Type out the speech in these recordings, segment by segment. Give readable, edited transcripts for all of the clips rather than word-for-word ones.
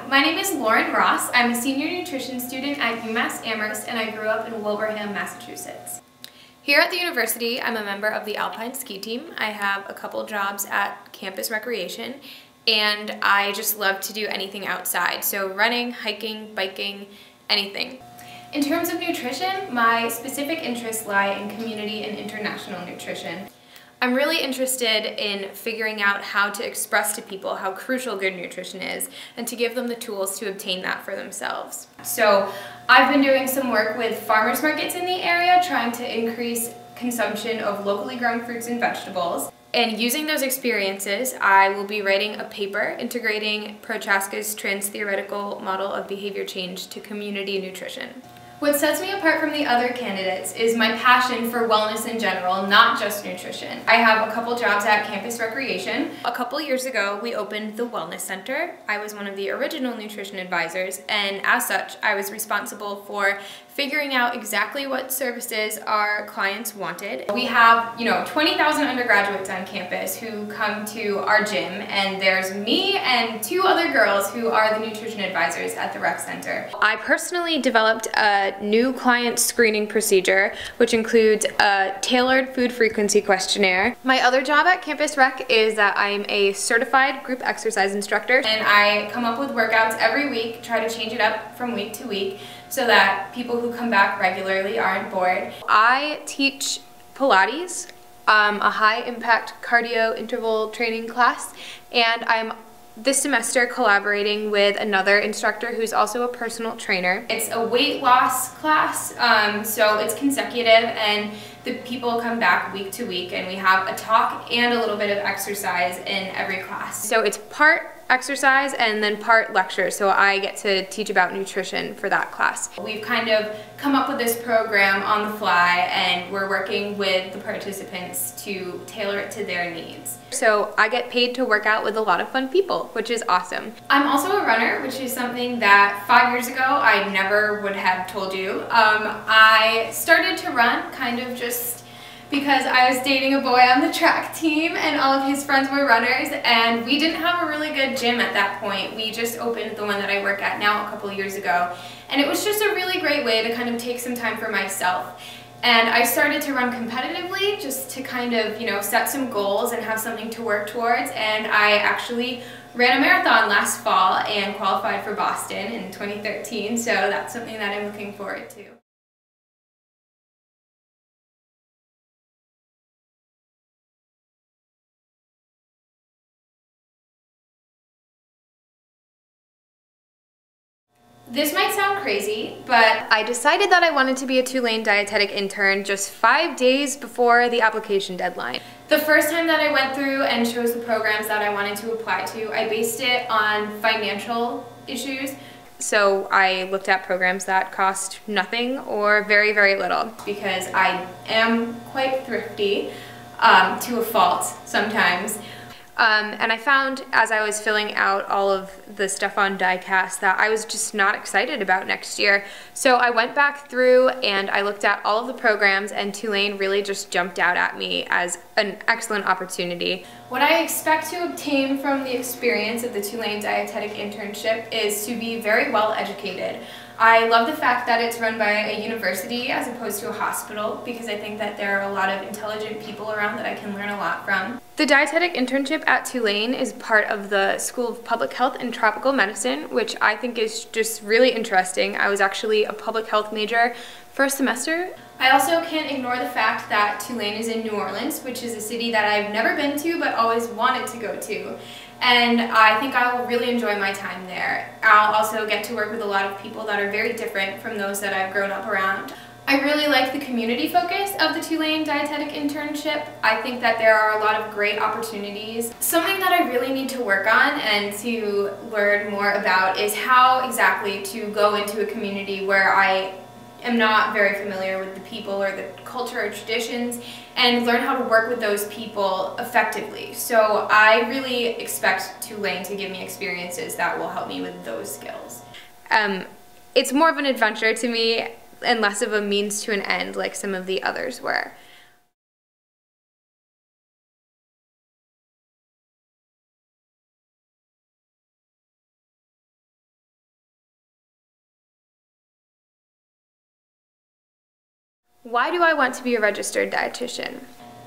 My name is Lauren Ross. I'm a senior nutrition student at UMass Amherst, and I grew up in Wilbraham, Massachusetts. Here at the university, I'm a member of the Alpine Ski Team. I have a couple jobs at campus recreation, and I just love to do anything outside. So running, hiking, biking, anything. In terms of nutrition, my specific interests lie in community and international nutrition. I'm really interested in figuring out how to express to people how crucial good nutrition is and to give them the tools to obtain that for themselves. So I've been doing some work with farmers markets in the area, trying to increase consumption of locally grown fruits and vegetables. And using those experiences, I will be writing a paper integrating Prochaska's trans-theoretical model of behavior change to community nutrition. What sets me apart from the other candidates is my passion for wellness in general, not just nutrition. I have a couple jobs at campus recreation. A couple years ago, we opened the Wellness Center. I was one of the original nutrition advisors, and as such, I was responsible for figuring out exactly what services our clients wanted. We have, 20,000 undergraduates on campus who come to our gym, and there's me and two other girls who are the nutrition advisors at the rec center. I personally developed a new client screening procedure, which includes a tailored food frequency questionnaire. My other job at campus rec is that I'm a certified group exercise instructor, and I come up with workouts every week, try to change it up from week to week, so that people who come back regularly aren't bored. I teach Pilates, a high-impact cardio interval training class, and I'm this semester collaborating with another instructor who's also a personal trainer. It's a weight loss class, so it's consecutive, and the people come back week to week, and we have a talk and a little bit of exercise in every class. So it's part exercise and then part lecture, so I get to teach about nutrition for that class. We've kind of come up with this program on the fly, and we're working with the participants to tailor it to their needs. So I get paid to work out with a lot of fun people, which is awesome. I'm also a runner, which is something that 5 years ago I never would have told you. I started to run kind of just because I was dating a boy on the track team and all of his friends were runners, and we didn't have a really good gym at that point. We just opened the one that I work at now a couple years ago, and it was just a really great way to kind of take some time for myself. And I started to run competitively just to kind of, set some goals and have something to work towards, and I actually ran a marathon last fall and qualified for Boston in 2013, so that's something that I'm looking forward to. This might sound crazy, but I decided that I wanted to be a Tulane dietetic intern just 5 days before the application deadline. The first time that I went through and chose the programs that I wanted to apply to, I based it on financial issues. So I looked at programs that cost nothing or very, very little, because I am quite thrifty to a fault sometimes. And I found as I was filling out all of the stuff on DieCast that I was just not excited about next year. So I went back through and I looked at all of the programs, and Tulane really just jumped out at me as an excellent opportunity. What I expect to obtain from the experience of the Tulane dietetic internship is to be very well educated. I love the fact that it's run by a university as opposed to a hospital, because I think that there are a lot of intelligent people around that I can learn a lot from. The dietetic internship at Tulane is part of the School of Public Health and Tropical Medicine, which I think is just really interesting. I was actually a public health major first semester. I also can't ignore the fact that Tulane is in New Orleans, which is a city that I've never been to but always wanted to go to. And I think I will really enjoy my time there. I'll also get to work with a lot of people that are very different from those that I've grown up around. I really like the community focus of the Tulane dietetic internship. I think that there are a lot of great opportunities. Something that I really need to work on and to learn more about is how exactly to go into a community where I am not very familiar with the people or the culture or traditions, and learn how to work with those people effectively. So I really expect Tulane to give me experiences that will help me with those skills. It's more of an adventure to me and less of a means to an end like some of the others were. Why do I want to be a registered dietitian?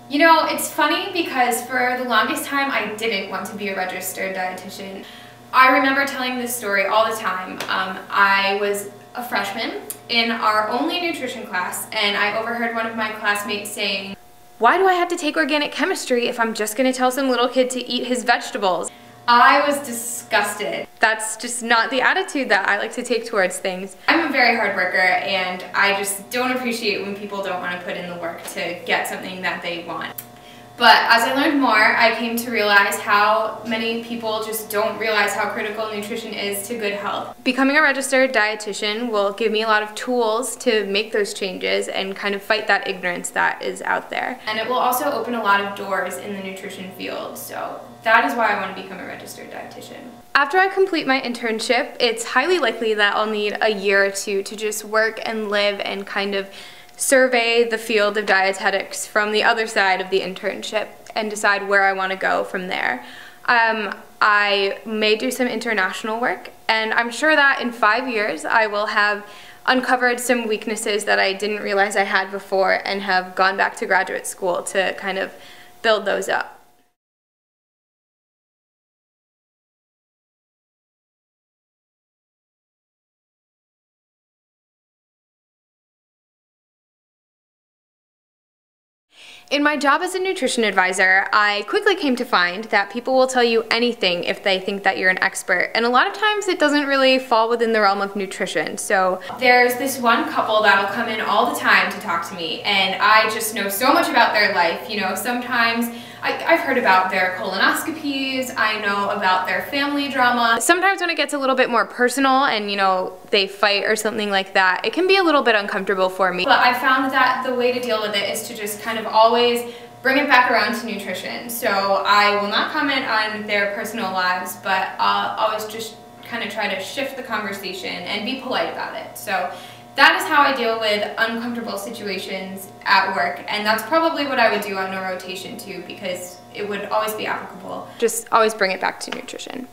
You know, it's funny because for the longest time I didn't want to be a registered dietitian. I remember telling this story all the time. I was a freshman in our only nutrition class, and I overheard one of my classmates saying, "Why do I have to take organic chemistry if I'm just going to tell some little kid to eat his vegetables?" I was disgusted. That's just not the attitude that I like to take towards things. I'm a very hard worker, and I just don't appreciate when people don't want to put in the work to get something that they want. But as I learned more, I came to realize how many people just don't realize how critical nutrition is to good health. Becoming a registered dietitian will give me a lot of tools to make those changes and kind of fight that ignorance that is out there. And it will also open a lot of doors in the nutrition field, so that is why I want to become a registered dietitian. After I complete my internship, it's highly likely that I'll need a year or two to just work and live and kind of survey the field of dietetics from the other side of the internship and decide where I want to go from there. I may do some international work, and I'm sure that in 5 years I will have uncovered some weaknesses that I didn't realize I had before and have gone back to graduate school to kind of build those up. In my job as a nutrition advisor, I quickly came to find that people will tell you anything if they think that you're an expert, and a lot of times it doesn't really fall within the realm of nutrition. So there's this one couple that'll come in all the time to talk to me, and I just know so much about their life. You know, sometimes I've heard about their colonoscopies, I know about their family drama. Sometimes when it gets a little bit more personal and, you know, they fight or something like that, it can be a little bit uncomfortable for me. But I found that the way to deal with it is to just kind of always bring it back around to nutrition. So I will not comment on their personal lives, but I'll always just kind of try to shift the conversation and be polite about it. So that is how I deal with uncomfortable situations at work, and that's probably what I would do on a rotation too, because it would always be applicable. Just always bring it back to nutrition.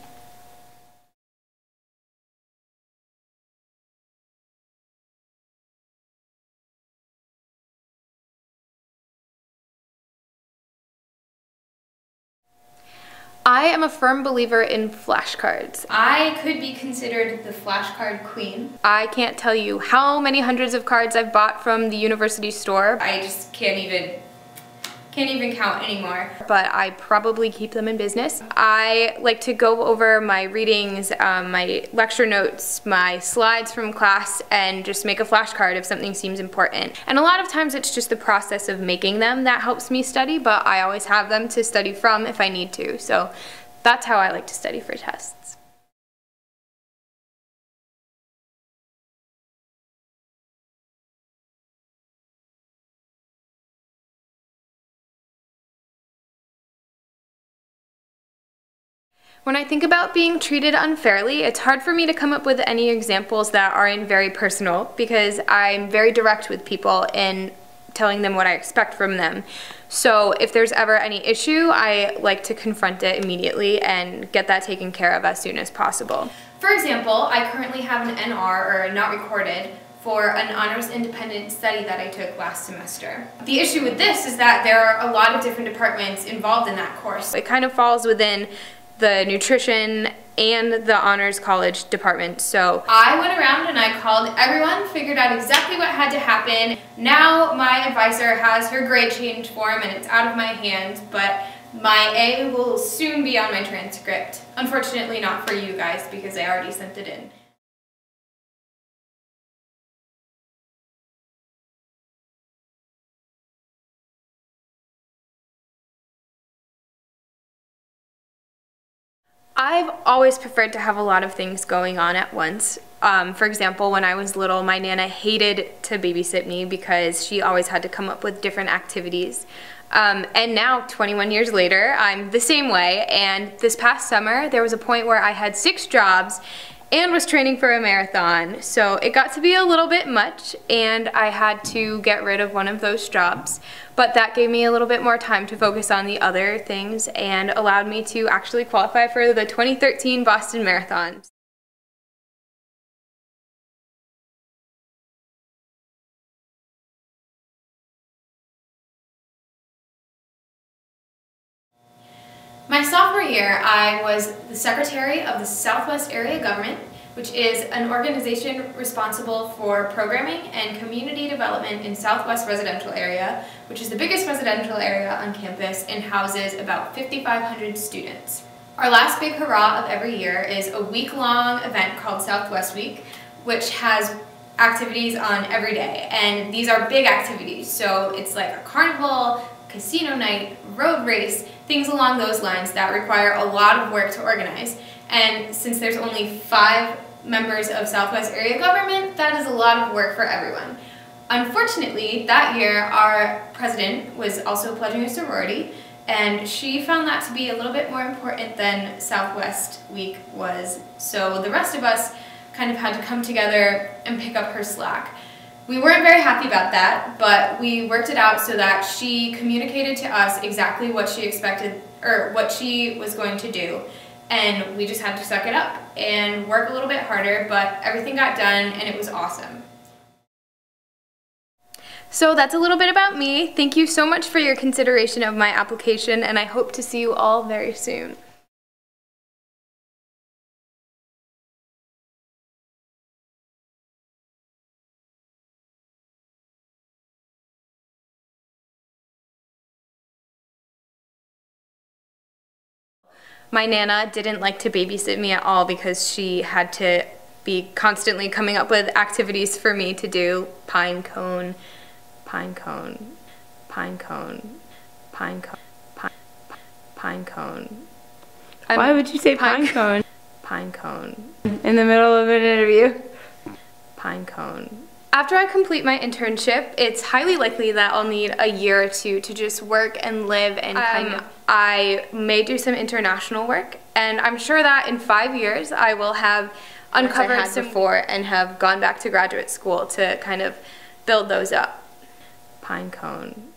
I am a firm believer in flashcards. I could be considered the flashcard queen. I can't tell you how many hundreds of cards I've bought from the university store. I just can't even count anymore. But I probably keep them in business. I like to go over my readings, my lecture notes, my slides from class, and just make a flashcard if something seems important. And a lot of times it's just the process of making them that helps me study, but I always have them to study from if I need to. So that's how I like to study for tests. When I think about being treated unfairly, it's hard for me to come up with any examples that aren't very personal, because I'm very direct with people in telling them what I expect from them. So if there's ever any issue, I like to confront it immediately and get that taken care of as soon as possible. For example, I currently have an NR, or not recorded, for an honors independent study that I took last semester. The issue with this is that there are a lot of different departments involved in that course. It kind of falls within the nutrition and the honors college department. So I went around and I called everyone, figured out exactly what had to happen. Now my advisor has her grade change form and it's out of my hands, but my A will soon be on my transcript. Unfortunately not for you guys, because I already sent it in. I've always preferred to have a lot of things going on at once. For example, when I was little, my Nana hated to babysit me because she always had to come up with different activities. And now, 21 years later, I'm the same way, and this past summer, there was a point where I had 6 jobs and was training for a marathon. So it got to be a little bit much, and I had to get rid of one of those jobs. But that gave me a little bit more time to focus on the other things and allowed me to actually qualify for the 2013 Boston Marathon. My sophomore year, I was the secretary of the Southwest Area Government, which is an organization responsible for programming and community development in Southwest residential area, which is the biggest residential area on campus and houses about 5,500 students. Our last big hurrah of every year is a week-long event called Southwest Week, which has activities on every day, and these are big activities. So it's like a carnival, casino night, road race, things along those lines that require a lot of work to organize. And since there's only 5 members of Southwest Area Government, that is a lot of work for everyone. Unfortunately, that year our president was also pledging a sorority, and she found that to be a little bit more important than Southwest Week was. So the rest of us kind of had to come together and pick up her slack. We weren't very happy about that, but we worked it out so that she communicated to us exactly what she expected, or what she was going to do. And we just had to suck it up and work a little bit harder, but everything got done and it was awesome. So that's a little bit about me. Thank you so much for your consideration of my application, and I hope to see you all very soon. My Nana didn't like to babysit me at all because she had to be constantly coming up with activities for me to do. Pine cone, pine cone, pine cone, pine cone, pine cone. Why would you say pine cone? Pine cone. In the middle of an interview? Pine cone. After I complete my internship, it's highly likely that I'll need a year or two to just work and live and I may do some international work, and I'm sure that in 5 years I will have uncovered some before and have gone back to graduate school to kind of build those up. Pine cone.